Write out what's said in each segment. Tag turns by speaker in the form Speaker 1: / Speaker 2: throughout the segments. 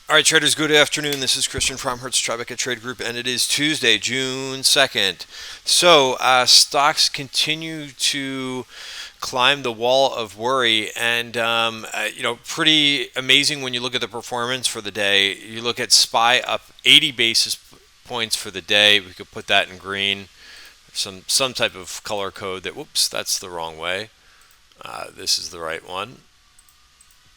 Speaker 1: All right, traders, good afternoon. This is Christian from Hertz Tribeca Trade Group, and it is Tuesday, June 2nd. Stocks continue to climb the wall of worry, and pretty amazing when you look at the performance for the day. You look at SPY up 80 basis points for the day. We could put that in green, some type of color code that. Whoops, that's the wrong way. This is the right one.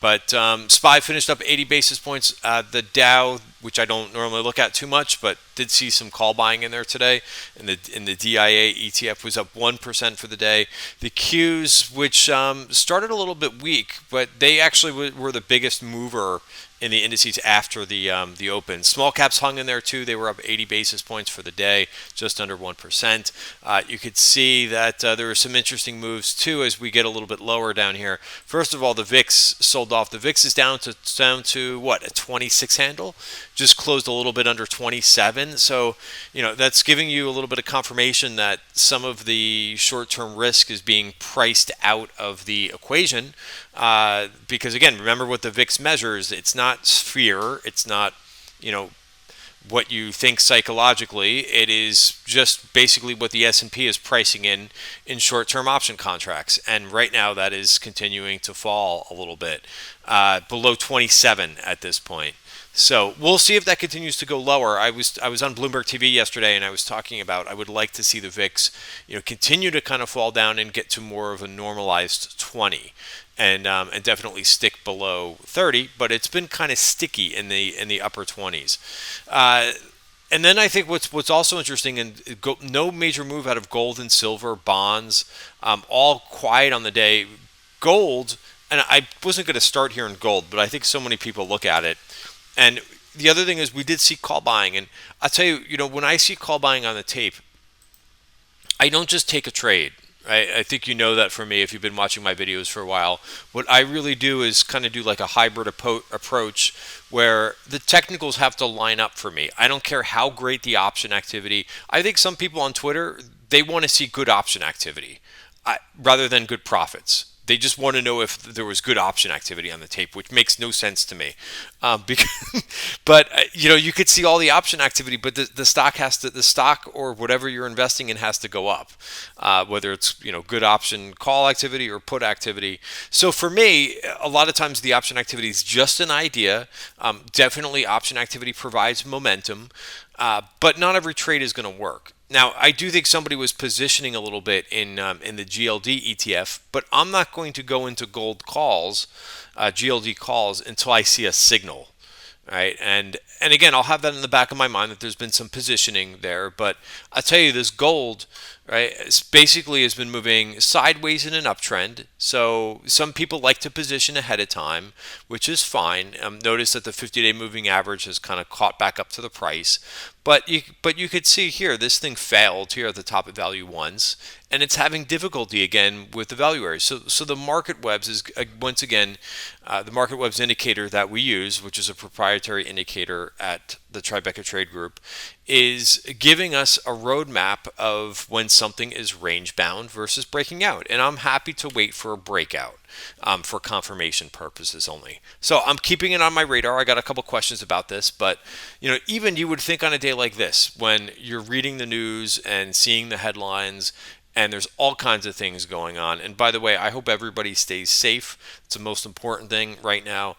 Speaker 1: But SPY finished up 80 basis points. The Dow, which I don't normally look at too much, but did see some call buying in there today. And the DIA ETF was up 1% for the day. The Qs, which started a little bit weak, but they actually were the biggest mover in the indices after the open. Small caps hung in there too. They were up 80 basis points for the day, just under 1%. You could see that there were some interesting moves too as we get a little bit lower down here. First of all, the VIX sold off. The VIX is down to what, a 26 handle? Just closed a little bit under 27. So, that's giving you a little bit of confirmation that some of the short-term risk is being priced out of the equation. Because again, remember what the VIX measures. It's not fear. It's not, what you think psychologically. It is just basically what the S&P is pricing in short-term option contracts. And right now that is continuing to fall a little bit, below 27 at this point. So we'll see if that continues to go lower. I was on Bloomberg TV yesterday, and I was talking about I would like to see the VIX, continue to kind of fall down and get to more of a normalized 20, and definitely stick below 30. But it's been kind of sticky in the upper 20s. And then I think what's also interesting, and no major move out of gold and silver, bonds, all quiet on the day. Gold, and I wasn't going to start here in gold, but I think so many people look at it. And the other thing is we did see call buying. And I'll tell you, when I see call buying on the tape, I don't just take a trade. I think you know that from me if you've been watching my videos for a while. What I really do is kind of do like a hybrid approach where the technicals have to line up for me. I don't care how great the option activity. I think some people on Twitter, they want to see good option activity rather than good profits. They just want to know if there was good option activity on the tape, which makes no sense to me. But you could see all the option activity, but the stock or whatever you're investing in has to go up, whether it's good option call activity or put activity. So for me, a lot of times the option activity is just an idea. Definitely, option activity provides momentum, but not every trade is going to work. Now, I do think somebody was positioning a little bit in the GLD ETF, but I'm not going to go into gold calls, GLD calls, until I see a signal, right? And again, I'll have that in the back of my mind that there's been some positioning there. But I'll tell you, this gold, right, basically has been moving sideways in an uptrend. So some people like to position ahead of time, which is fine. Notice that the 50-day moving average has kind of caught back up to the price. But you could see here, this thing failed here at the top of value once, and it's having difficulty again with the value area. So the market webs is once again the market webs indicator that we use, which is a proprietary indicator at the Tribeca Trade Group, is giving us a roadmap of when something is range bound versus breaking out. And I'm happy to wait for a breakout for confirmation purposes only. So I'm keeping it on my radar. I got a couple questions about this, but even you would think on a day like this, when you're reading the news and seeing the headlines, and there's all kinds of things going on. And by the way, I hope everybody stays safe. It's the most important thing right now.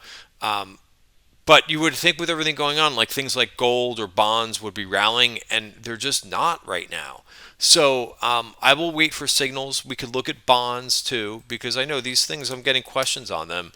Speaker 1: But you would think with everything going on, like things like gold or bonds would be rallying, and they're just not right now. So I will wait for signals. We could look at bonds too, because I know these things, I'm getting questions on them.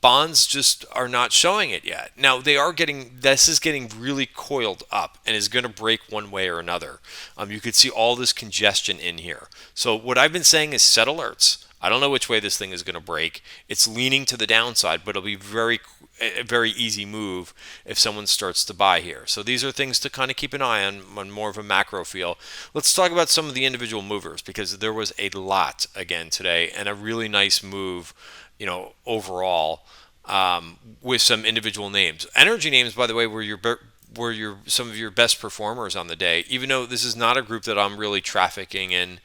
Speaker 1: Bonds just are not showing it yet. Now this is getting really coiled up and is going to break one way or another. You could see all this congestion in here. So what I've been saying is set alerts. I don't know which way this thing is going to break. It's leaning to the downside, but it'll be a very easy move if someone starts to buy here. So these are things to kind of keep an eye on more of a macro feel. Let's talk about some of the individual movers, because there was a lot again today and a really nice move, overall, with some individual names. Energy names, by the way, were some of your best performers on the day, even though this is not a group that I'm really trafficking in.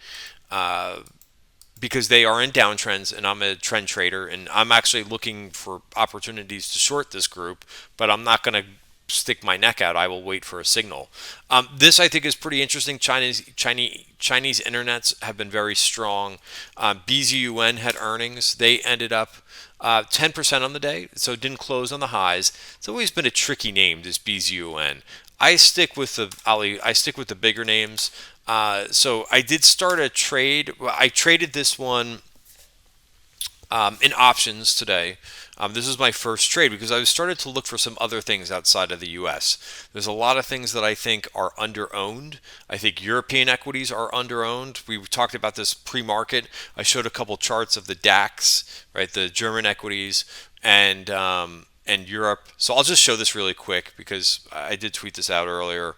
Speaker 1: because they are in downtrends, and I'm a trend trader, and I'm actually looking for opportunities to short this group, but I'm not going to stick my neck out. I will wait for a signal. This I think is pretty interesting. Chinese internets have been very strong. BZUN had earnings. They ended up 10% on the day, so it didn't close on the highs. It's always been a tricky name, this BZUN. I stick with the bigger names. So I did start a trade. I traded this one in options today. This is my first trade because I started to look for some other things outside of the U.S. There's a lot of things that I think are underowned. I think European equities are underowned. We talked about this pre-market. I showed a couple charts of the DAX, right, the German equities, and Europe. So I'll just show this really quick because I did tweet this out earlier.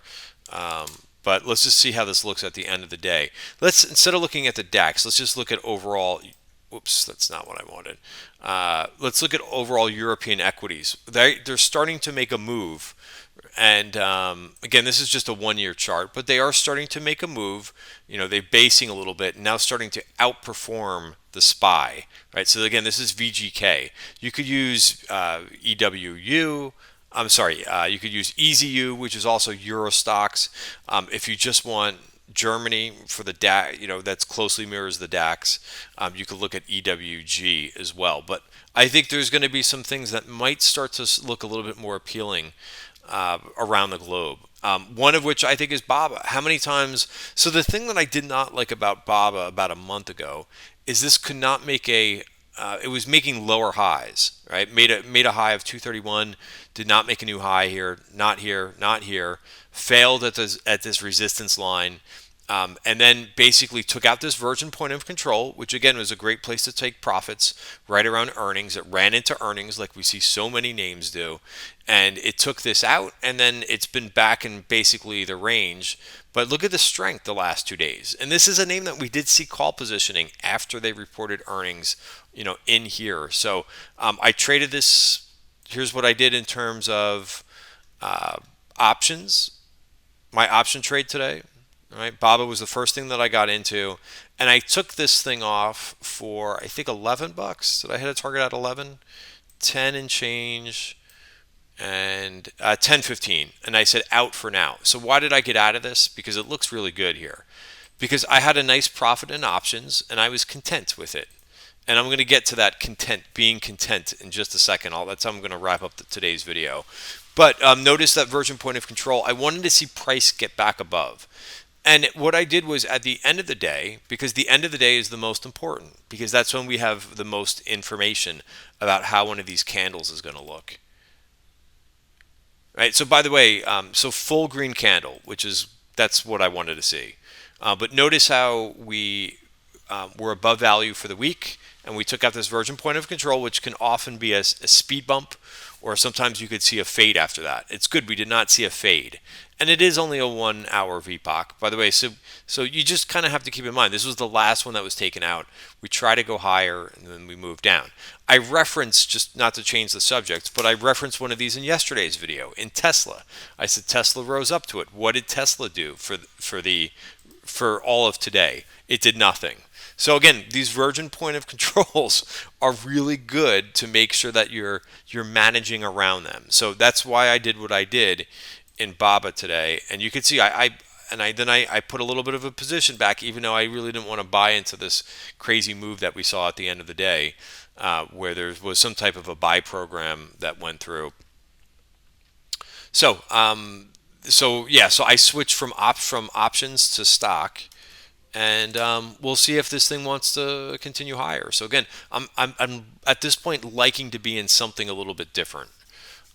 Speaker 1: But let's just see how this looks at the end of the day. Instead of looking at the DAX, let's just look at overall. Whoops, that's not what I wanted. Let's look at overall European equities. They're starting to make a move. And again, this is just a 1-year chart, but they are starting to make a move. They're basing a little bit, now starting to outperform the SPY, right? So again, this is VGK. You could use EWU. I'm sorry, you could use EZU, which is also Euro stocks. If you just want Germany for the DAX, that's closely mirrors the DAX. You could look at EWG as well. But I think there's going to be some things that might start to look a little bit more appealing around the globe. One of which I think is BABA. How many times? So the thing that I did not like about BABA about a month ago is this could not make it was making lower highs, right? Made a high of 231, did not make a new high here, not here, not here. Failed at this resistance line, and then basically took out this virgin point of control, which again was a great place to take profits right around earnings. It ran into earnings like we see so many names do, and it took this out, and then it's been back in basically the range. But look at the strength the last 2 days, and this is a name that we did see call positioning after they reported earnings, in here. So I traded this. Here's what I did in terms of options. My option trade today, right? BABA was the first thing that I got into, and I took this thing off for I think $11. Did I hit a target at 11? 10 and change, and 10.15, and I said out for now. So why did I get out of this? Because it looks really good here. Because I had a nice profit in options, and I was content with it. And I'm going to get to that being content in just a second. That's how I'm going to wrap up today's video. But notice that virgin point of control. I wanted to see price get back above. And what I did was at the end of the day, because the end of the day is the most important, because that's when we have the most information about how one of these candles is going to look. Right. So by the way, so full green candle, that's what I wanted to see. But notice how we were above value for the week, and we took out this virgin point of control, which can often be a speed bump, or sometimes you could see a fade after that. It's good we did not see a fade. And it is only a 1 hour VPOC. By the way, so you just kind of have to keep in mind, this was the last one that was taken out. We try to go higher, and then we move down. I referenced, just not to change the subject, but I referenced one of these in yesterday's video, in Tesla. I said Tesla rose up to it. What did Tesla do for all of today? It did nothing. So again, these virgin point of controls are really good to make sure that you're managing around them. So that's why I did what I did in BABA today. And you can see I put a little bit of a position back, even though I really didn't want to buy into this crazy move that we saw at the end of the day, where there was some type of a buy program that went through. So I switched from options to stock. And we'll see if this thing wants to continue higher. So again, I'm at this point liking to be in something a little bit different.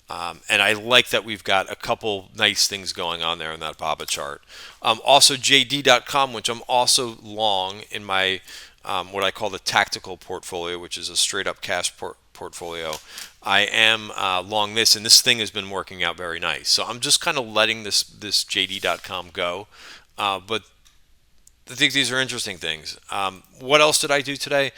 Speaker 1: And I like that we've got a couple nice things going on there in that BABA chart. Also JD.com, which I'm also long in my what I call the tactical portfolio, which is a straight up cash portfolio. I am long this, and this thing has been working out very nice. So I'm just kind of letting this JD.com go. But I think these are interesting things. What else did I do today?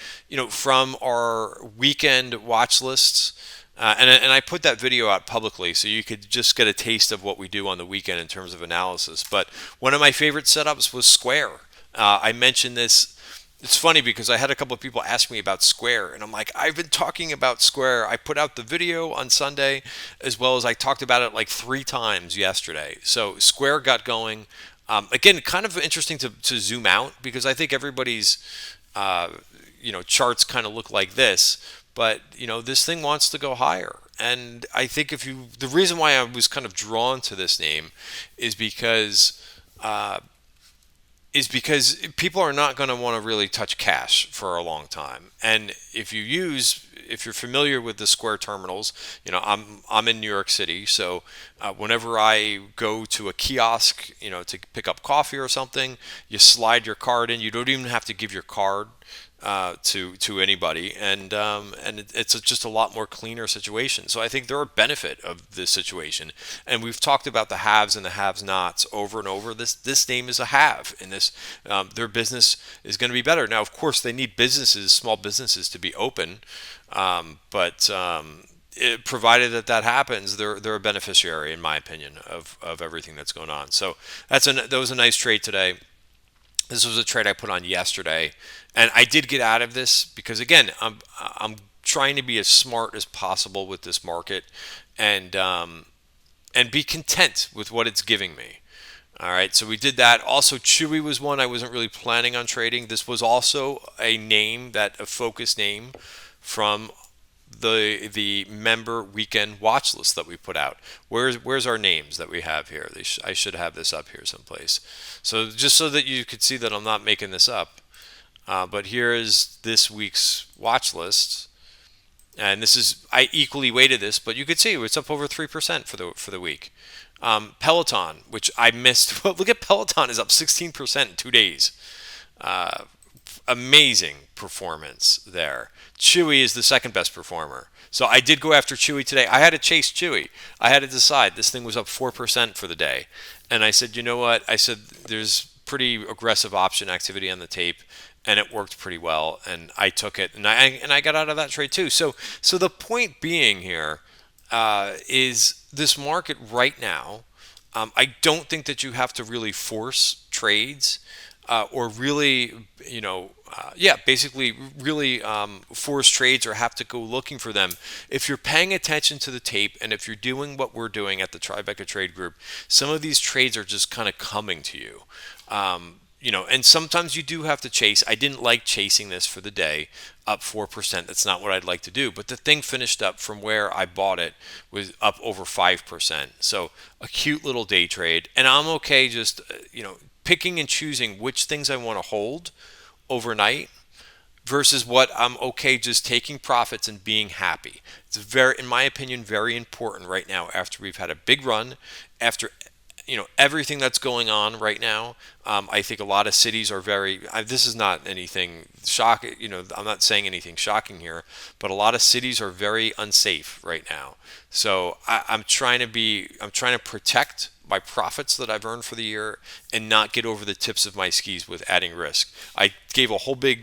Speaker 1: From our weekend watch lists, and I put that video out publicly so you could just get a taste of what we do on the weekend in terms of analysis. But one of my favorite setups was Square. I mentioned this It's funny because I had a couple of people ask me about Square, and I'm like, I've been talking about Square. I put out the video on Sunday, as well as I talked about it like 3 times yesterday. So Square got going. Again, kind of interesting to zoom out because I think everybody's, uh, charts kind of look like this, but this thing wants to go higher. And I think the reason why I was kind of drawn to this name is because. Uh, is because people are not going to want to really touch cash for a long time. And if you're familiar with the Square terminals, I'm in New York City, so whenever I go to a kiosk, to pick up coffee or something, you slide your card in. You don't even have to give your card to anybody, and it's just a lot more cleaner situation. So I think there are benefit of this situation, and we've talked about the haves and the have-nots over and over. This name is a have, and their business is going to be better. Now, of course, they need small businesses, to be open, but provided that happens, they're a beneficiary, in my opinion, of everything that's going on. So that was a nice trade today. This was a trade I put on yesterday, and I did get out of this because again, I'm trying to be as smart as possible with this market, and be content with what it's giving me. All right, so we did that. Also, Chewy was one I wasn't really planning on trading. This was also a focus name from the member weekend watch list that we put out. Where's our names that we have here? I should have this up here someplace. So just so that you could see that I'm not making this up. But here is this week's watch list, and I equally weighted this, but you could see it's up over 3% for the week. Peloton, which I missed. Look at Peloton is up 16% in 2 days. Uh, Amazing performance there. Chewy is the second best performer. So I did go after Chewy today. I had to chase Chewy. I had to decide. This thing was up 4% for the day. And I said, you know what? I said, there's pretty aggressive option activity on the tape, and it worked pretty well. And I took it, and I got out of that trade too. So the point being here is this market right now. I don't think that you have to really force trades or really, basically really force trades or have to go looking for them. If you're paying attention to the tape and if you're doing what we're doing at the Tribeca Trade Group, some of these trades are just kind of coming to you. And sometimes you do have to chase. I didn't like chasing this for the day, up 4%. That's not what I'd like to do. But the thing finished up from where I bought it was up over 5%. So a cute little day trade. And I'm okay just, picking and choosing which things I want to hold overnight versus what I'm okay just taking profits and being happy. It's in my opinion, very important right now after we've had a big run, after everything that's going on right now. I think a lot of cities are this is not anything shocking. I'm not saying anything shocking here, but a lot of cities are very unsafe right now. So I'm trying to protect my profits that I've earned for the year and not get over the tips of my skis with adding risk. I gave a whole big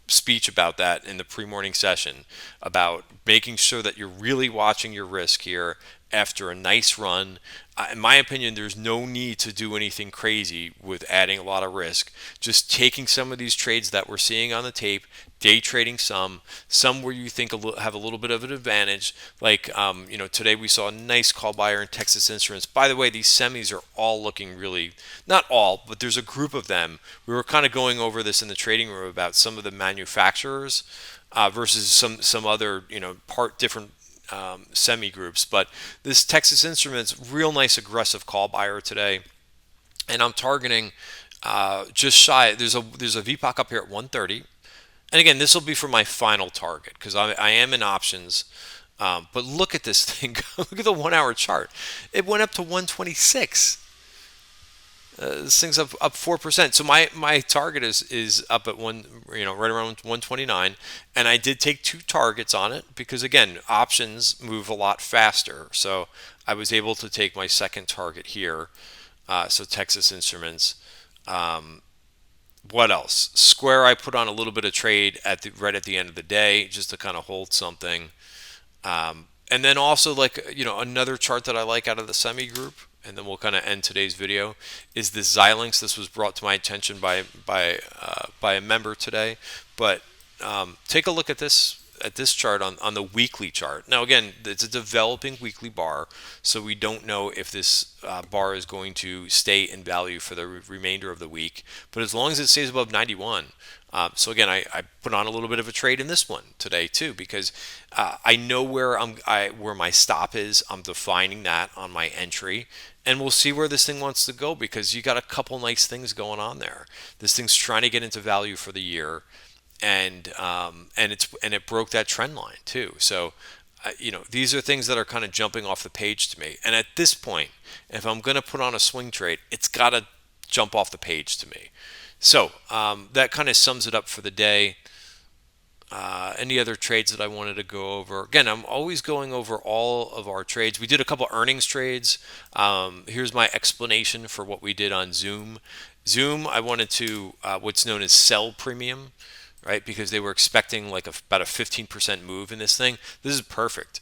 Speaker 1: speech about that in the pre-morning session about making sure that you're really watching your risk here after a nice run. In my opinion, there's no need to do anything crazy with adding a lot of risk. Just taking some of these trades that we're seeing on the tape, day trading some where you think have a little bit of an advantage. Like, today we saw a nice call buyer in Texas Instruments. By the way, these semis are all looking really, not all, but there's a group of them. We were kind of going over this in the trading room about some of the manufacturers versus some other, different semi groups. But this Texas Instruments, real nice aggressive call buyer today, and I'm targeting just shy. There's a VPOC up here at 130, and again, this will be for my final target because I am in options. But look at this thing. Look at the 1 hour chart. It went up to 126. This thing's up 4%. So my target is up at right around 129, and I did take 2 targets on it because again, options move a lot faster. So I was able to take my second target here. So Texas Instruments. What else? Square, I put on a little bit of trade right at the end of the day just to kind of hold something. And then also, like, another chart that I like out of the semi group, and then we'll kind of end today's video, is this Xilinx. This was brought to my attention by a member today. But take a look at this chart on the weekly chart. Now, again, it's a developing weekly bar, so we don't know if this bar is going to stay in value for the remainder of the week. But as long as it stays above 91, so again, I put on a little bit of a trade in this one today too, because I know where where my stop is. I'm defining that on my entry, and we'll see where this thing wants to go, because you got a couple nice things going on there. This thing's trying to get into value for the year, and it broke that trend line too. So these are things that are kind of jumping off the page to me. And at this point, if I'm going to put on a swing trade, it's got to jump off the page to me. So that kind of sums it up for the day. Any other trades that I wanted to go over? Again, I'm always going over all of our trades. We did a couple earnings trades. Here's my explanation for what we did on Zoom. Zoom, I wanted to what's known as sell premium, right? Because they were expecting like about a 15% move in this thing. This is perfect.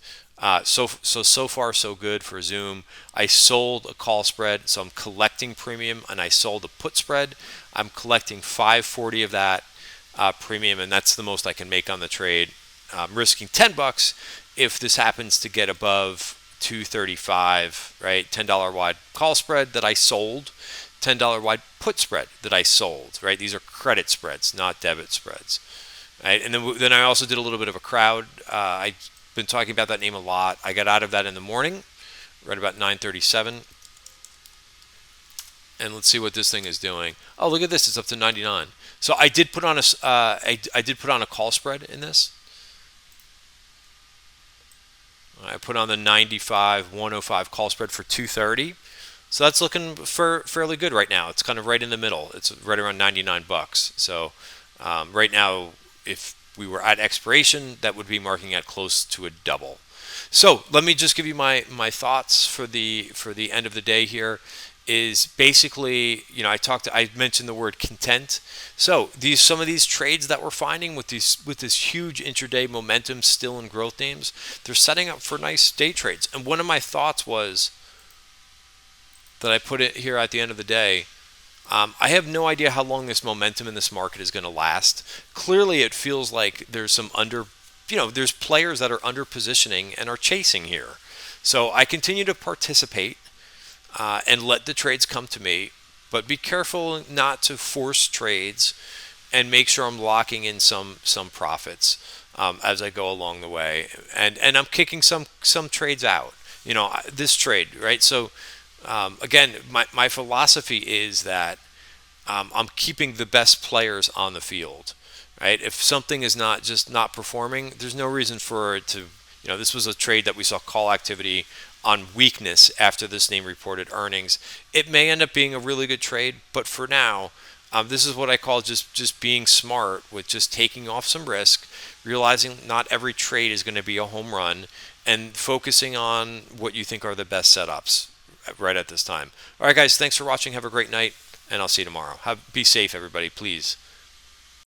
Speaker 1: So far so good for Zoom. I sold a call spread, so I'm collecting premium, and I sold a put spread. I'm collecting 540 of that premium, and that's the most I can make on the trade. I'm risking $10 if this happens to get above 235, right? $10 wide call spread that I sold, $10 wide put spread that I sold, right? These are credit spreads, not debit spreads, right? And then I also did a little bit of a crowd. I've been talking about that name a lot. I got out of that in the morning, right about 9:37. And let's see what this thing is doing. Oh, look at this! It's up to 99. So I did put on I did put on a call spread in this. I put on the 95 105 call spread for 230. So that's looking fairly good right now. It's kind of right in the middle. It's right around $99. So right now, if we were at expiration, that would be marking at close to a double. So let me just give you my thoughts for the end of the day here. Is basically, I mentioned the word content. So some of these trades that we're finding with this huge intraday momentum still in growth names, they're setting up for nice day trades. And one of my thoughts was that I put it here at the end of the day. I have no idea how long this momentum in this market is going to last. Clearly, it feels like there's there's players that are under positioning and are chasing here. So I continue to participate and let the trades come to me, but be careful not to force trades, and make sure I'm locking in some profits as I go along the way. And I'm kicking some trades out. This trade, right? So again, my philosophy is that I'm keeping the best players on the field, right? If something is not performing, there's no reason for it to. This was a trade that we saw call activity on weakness after this name reported earnings. It may end up being a really good trade, but for now, this is what I call just being smart with just taking off some risk, realizing not every trade is going to be a home run, and focusing on what you think are the best setups right at this time. All right, guys, thanks for watching. Have a great night, and I'll see you tomorrow. Be safe, everybody, please.